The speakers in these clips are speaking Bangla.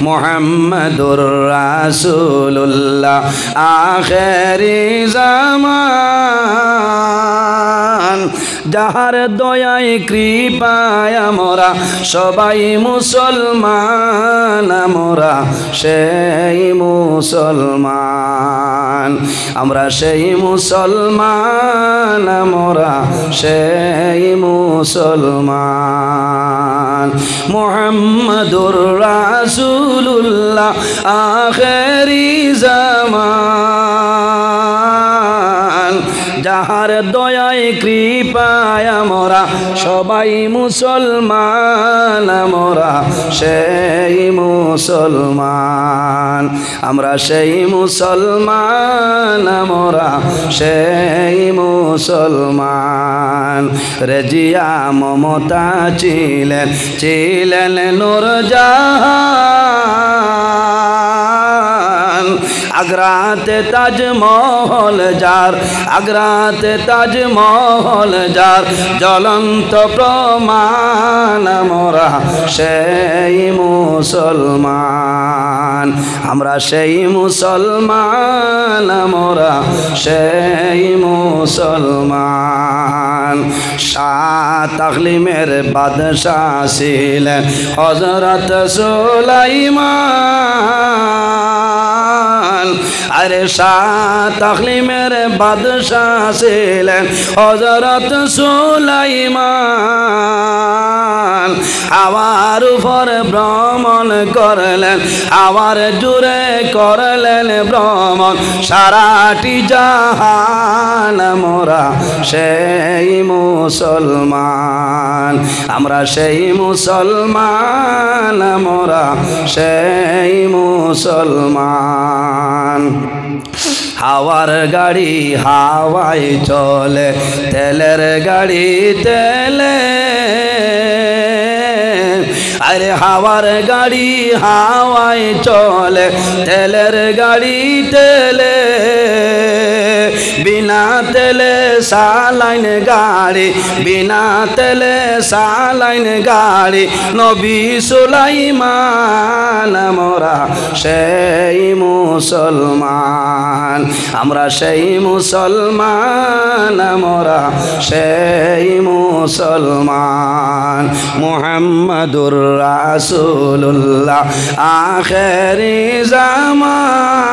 মুহাম্মাদুর রাসূলুল্লাহ আখেরি জামান যাহার দয়ায় কৃপায় আমরা সবাই মুসলমান আমরা সেই মুসলমান আমরা সেই মুসলমান আমরা সেই মুসলমান মুহাম্মাদুর রাসূলুল্লাহ আখেরি জামান যাহার দয়ায় কৃপায় আমরা সবাই মুসলমান আমরা সেই মুসলমান আমরা সেই মুসলমান আমরা সেই মুসলমান রেজিয়া মমতা ছিলেন নূরজাহান আগ্রাতে তাজমহল যার আগ্রাতে তাজমহল যার জ্বলন্ত প্রমাণ আমরা সেই মুসলমান আমরা সেই মুসলমান আমরা সেই মুসলমান সাত তাকলিমের বাদশাহ ছিলেন হযরত সুলাইমান আরে সাত তাকলিমের বাদশাহ ছিলেন হযরত সুলাইমান হাওয়ার উপর ভ্রমণ করলেন হাওয়ার জুড়ে করলেন ভ্রমণ সারাটি জাহান আমরা সেই মুসলমান আমরা সেই মুসলমান আমরা সেই মুসলমান হাওয়ার গাড়ি হাওয়ায় চলে তেলের গাড়ি তেলে আরে হাওয়ার গাড়ি হাওয়ায় চলে তেলের গাড়ি তেলে বিনা তেলে সালাইন গাড়ি বিনা তেলে সালাইন গাড়ি নবী সুলাইমান আমরা সেই মুসলমান আমরা সেই মুসলমান আমরা সেই মুসলমান মুহাম্মাদুর রাসূলুল্লাহ আখেরি জামান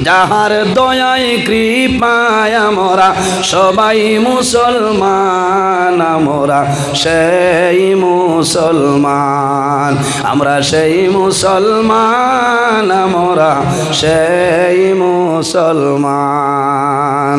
যাহার দয়ায় কৃপায় আমরা সবাই মুসলমান আমরা সেই মুসলমান আমরা সেই মুসলমান আমরা সেই মুসলমান